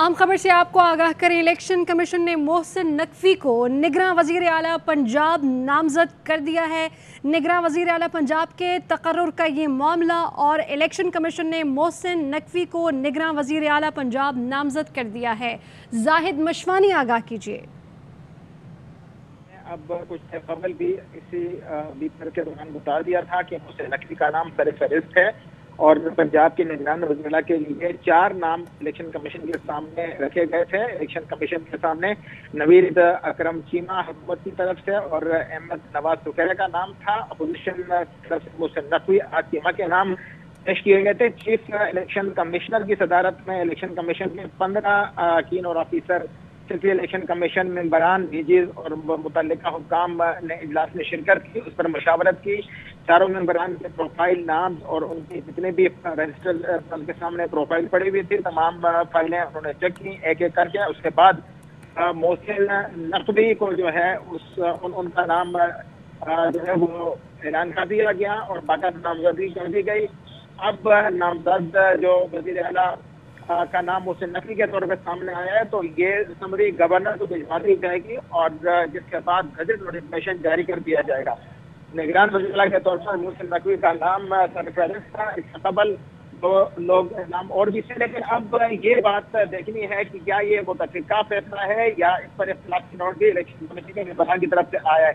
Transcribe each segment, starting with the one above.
اہم خبر سے آپ کو آگاہ کریں، الیکشن کمیشن نے محسن نقوی کو نگراں وزیر اعلیٰ پنجاب نامزد کر دیا ہے۔ نگراں وزیر اعلیٰ پنجاب کے تقرر کا یہ معاملہ اور الیکشن کمیشن نے محسن نقوی کو نگراں وزیر اعلیٰ پنجاب نامزد کر دیا ہے۔ زاہد مشوانی آگاہ کیجیے۔ اب کچھ قبل بھی اسی بیپر کے دوران بتا دیا تھا کہ محسن نقوی کا نام سر فہرست ہے اور پنجاب کے نگران وزیر اعلیٰ کے لیے 4 نام الیکشن کمیشن کے سامنے رکھے گئے تھے۔ الیکشن کمیشن کے سامنے نوید اکرم چیمہ حکومت کی طرف سے اور احمد نواز سکیرہ کا نام تھا۔ اپوزیشن کی طرف سے محسن نقوی چیمہ کے نام پیش کیے گئے تھے۔ چیف الیکشن کمشنر کی صدارت میں الیکشن کمیشن کے 15 کین اور آفیسر سلسلے الیکشن کمیشن ممبران ڈیجیز اور متعلقہ حکام نے اجلاس میں شرکت کی، اس پر مشاورت کی۔ چاروں ممبران کے پروفائل نام اور ان کی جتنے بھی رجسٹر کے سامنے پروفائل پڑی ہوئی تھی تمام فائلیں انہوں نے چیک کی ایک ایک کر کے۔ اس کے بعد محسن نقوی کو جو ہے ان کا نام جو ہے وہ اعلان کر دیا گیا اور باقاعدہ نامزدگی کر دی گئی۔ اب نامزد جو وزیر اعلیٰ کا نام محسن نقوی کے طور پہ سامنے آیا ہے تو یہ سمری گورنر کو بھجوا دی جائے گی اور جس کے بعد گزٹ نوٹیفکیشن جاری کر دیا جائے گا۔ نگران وزیر اعلیٰ کے طور پر محسن نقوی کا نام سر فہرست تھا، اس سے قبل دو لوگ نام اور بھی تھے، لیکن اب یہ بات دیکھنی ہے کہ کیا یہ متفقہ فیصلہ ہے یا اس پر اختلافی نوٹ بھی الیکشن کمیٹی کے ممبران کی طرف سے آیا ہے۔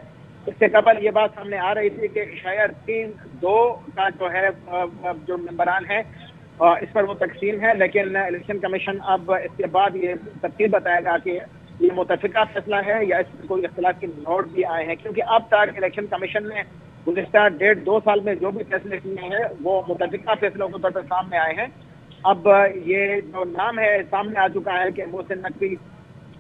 اس سے قبل یہ بات سامنے آ رہی تھی کہ شاید 3-2 کا جو ہے جو ممبران ہیں اس پر وہ تقسیم ہے، لیکن الیکشن کمیشن اب اس کے بعد یہ تفصیل بتائے گا کہ یہ متفقہ فیصلہ ہے یا اس میں کوئی اختلاف کے نوٹ بھی آئے ہیں، کیونکہ اب تک الیکشن کمیشن نے گزشتہ 1.5-2 سال میں جو بھی فیصلے کیے ہیں وہ متفقہ فیصلوں کے طور پر سامنے آئے ہیں۔ اب یہ جو نام ہے سامنے آ چکا ہے کہ محسن نقوی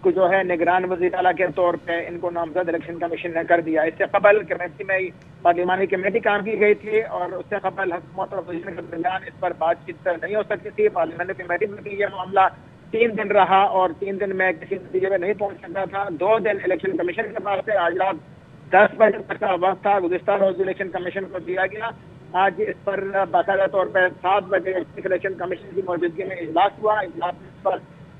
کو جو ہے نگران وزیر اعلیٰ کے طور پہ ان کو نامزد الیکشن کمیشن نے کر دیا۔ اس سے قبل کمیٹی میں پارلیمانی کمیٹی کام کی گئی تھی اور اس سے قبل حکومت اور اپوزیشن کے درمیان اس پر بات چیت نہیں ہو سکتی تھی۔ پارلیمانی کمیٹی میں بھی یہ معاملہ 3 دن رہا اور 3 دن میں کسی نتیجے میں نہیں پہنچ سکتا تھا۔ 2 دن الیکشن کمیشن کے پاس سے آج رات 10 بجے تک کا وقت تھا، گزشتہ روز الیکشن کمیشن کو دیا گیا۔ آج اس پر باقاعدہ طور پر 7 بجے الیکشن کمیشن کی موجودگی میں اجلاس ہوا، اجلاس میں اس پر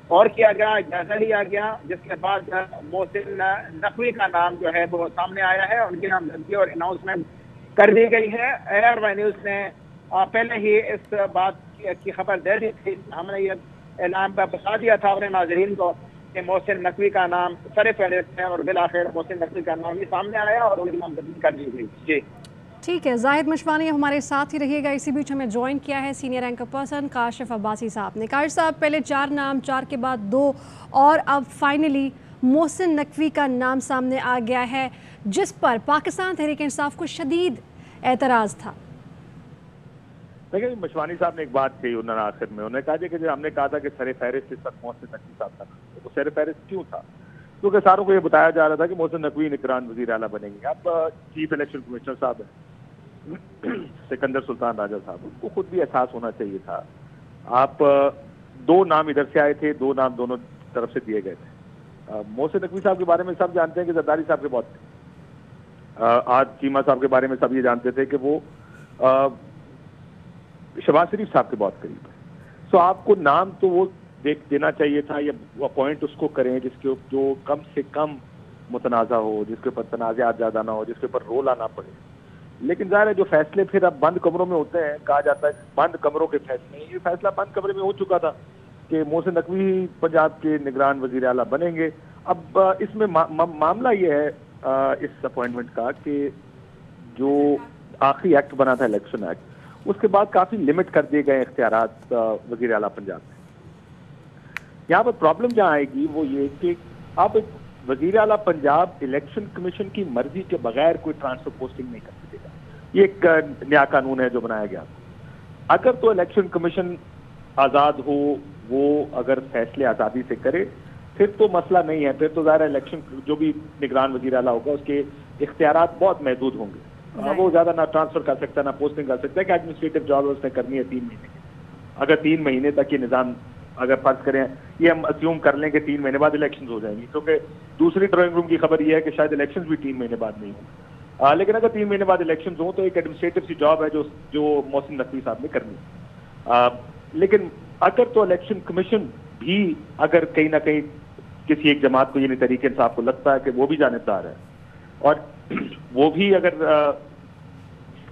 اور کیا گیا، جائزہ لیا گیا، جس کے بعد محسن نقوی کا نام جو ہے وہ سامنے آیا ہے، ان کی نامزدگی اور اناؤنسمنٹ کر دی گئی ہے۔ ایئر وائی نیوز نے پہلے ہی اس بات کی خبر دے دی تھی، ہم نے یہ اعلان بتا دیا تھا اپنے ناظرین کو کہ محسن نقوی کا نام سر فہرست ہے اور بالآخر محسن نقوی کا نام ہی سامنے آیا اور ان کی نامزدگی کر دی گئی۔ جی ٹھیک ہے، زاہد مشوانی ہمارے ساتھ ہی رہیے گا۔ اسی بیچ ہمیں جوائن کیا ہے senior anchor person Kashif Abbasi صاحب نے۔ کاشف صاحب، پہلے 4 نام، 4 کے بعد 2 اور اب فائنلی محسن نقوی کا نام سامنے آ گیا ہے، جس پر پاکستان تحریک انصاف کو شدید اعتراض تھا۔ دیکھیں، مشوانی صاحب نے ایک بات کہی انہوں نے آخر میں، انہوں نے کہا کہ ہم نے کہا تھا کہ سر فہرست اس وقت محسن نقوی صاحب کا نام ہے۔ تو سر فہرست کیوں تھا؟ کیونکہ ساروں کو یہ بتایا جا رہا تھا کہ محسن نقوی نگران وزیر اعلیٰ بنیں گے۔ اب چیف الیکشن کمشنر صاحب ہیں سکندر سلطان راجہ صاحب، ان کو خود بھی احساس ہونا چاہیے تھا۔ آپ 2 نام ادھر سے آئے تھے، 2 نام دونوں طرف سے دیے گئے تھے۔ محسن نقوی صاحب کے بارے میں سب جانتے ہیں کہ زرداری صاحب کے بہت آج چیمہ صاحب کے بارے میں سب یہ جانتے تھے کہ وہ شہباز شریف صاحب کے بہت قریب ہے۔ سو آپ کو نام تو وہ دینا چاہیے تھا یا اپوائنٹ اس کو کریں جس کے جو کم سے کم متنازع ہو، جس کے اوپر تنازعات زیادہ نہ ہو، جس کے اوپر رول آنا پڑے۔ لیکن ظاہر ہے جو فیصلے پھر اب بند کمروں میں ہوتے ہیں، کہا جاتا ہے بند کمروں کے فیصلے، یہ فیصلہ بند کمرے میں ہو چکا تھا کہ محسن نقوی پنجاب کے نگران وزیر اعلیٰ بنیں گے۔ اب اس میں معاملہ یہ ہے اس اپوائنٹمنٹ کا کہ جو آخری ایکٹ بنا تھا الیکشن ایکٹ، اس کے بعد کافی لمٹ کر دیے گئے اختیارات وزیر اعلیٰ پنجاب میں۔ یہاں پر پرابلم جہاں آئے گی وہ یہ کہ آپ وزیر اعلیٰ پنجاب الیکشن کمیشن کی مرضی کے بغیر کوئی ٹرانسفر پوسٹنگ نہیں کر سکے گا۔ یہ ایک نیا قانون ہے جو بنایا گیا۔ اگر تو الیکشن کمیشن آزاد ہو، وہ اگر فیصلے آزادی سے کرے پھر تو مسئلہ نہیں ہے، پھر تو ظاہر الیکشن جو بھی نگران وزیر اعلیٰ ہوگا اس کے اختیارات بہت محدود ہوں گے۔ وہ زیادہ نہ ٹرانسفر کر سکتا ہے نہ پوسٹنگ کر سکتا ہے کہ ایڈمنسٹریٹو جاب اس نے کرنی ہے 3 مہینے کی۔ اگر 3 مہینے تک یہ نظام اگر فرض کریں، یہ ہم اسیوم کر لیں کہ 3 مہینے بعد الیکشنز ہو جائیں گی، کیونکہ دوسری ڈرائنگ روم کی خبر یہ ہے کہ شاید الیکشنز بھی 3 مہینے بعد نہیں ہوں، لیکن اگر 3 مہینے بعد الیکشنز ہوں تو ایک ایڈمنسٹریٹو سی جاب ہے جو محسن نقوی صاحب نے کرنی ہے۔ لیکن اگر تو الیکشن کمیشن بھی اگر کہیں نہ کہیں کسی ایک جماعت کو یعنی تحریک انصاف کو لگتا ہے کہ وہ بھی جانبدار ہے اور وہ بھی اگر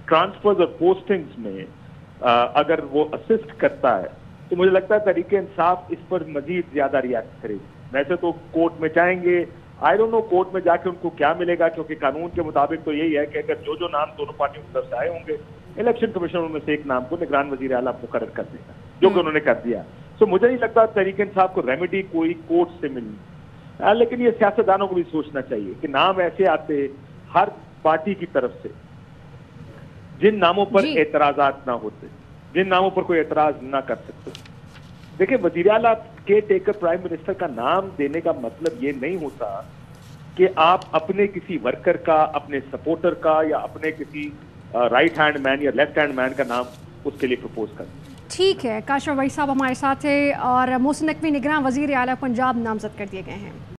ٹرانسفرز اور پوسٹنگز میں اگر وہ اسسٹ کرتا ہے تو مجھے لگتا ہے تحریک انصاف اس پر مزید زیادہ ریاکٹ کرے گی. ویسے تو کورٹ میں جائیں گے, آئی ڈونٹ نو کورٹ میں جا کے ان کو کیا ملے گا, کیونکہ قانون کے مطابق تو یہی ہے کہ اگر جو نام دونوں پارٹیوں کی طرف سے آئے ہوں گے الیکشن کمیشن میں سے ایک نام کو نگران وزیر اعلیٰ مقرر کر دے گا, جو کہ انہوں نے کر دیا. سو مجھے نہیں لگتا تحریک انصاف کو ریمیڈی کوئی کورٹ سے ملنی, لیکن یہ سیاستدانوں کو بھی سوچنا چاہیے کہ نام ایسے آتے ہر پارٹی کی طرف سے جن ناموں پر اعتراضات نہ ہوتے, جن ناموں پر کوئی اعتراض نہ کر سکتے. دیکھیں وزیر اعلیٰ کے ٹیکر پرائم منسٹر کا نام دینے کا مطلب یہ نہیں ہوتا کہ آپ اپنے کسی ورکر کا, اپنے سپورٹر کا یا اپنے کسی رائٹ ہینڈ مین یا لیفٹ ہینڈ مین کا نام اس کے لیے پرپوز کریں. ٹھیک ہے, کاشف وحید صاحب ہمارے ساتھ ہیں اور محسن نقوی نگراں وزیر اعلیٰ پنجاب نامزد کر دیے گئے ہیں.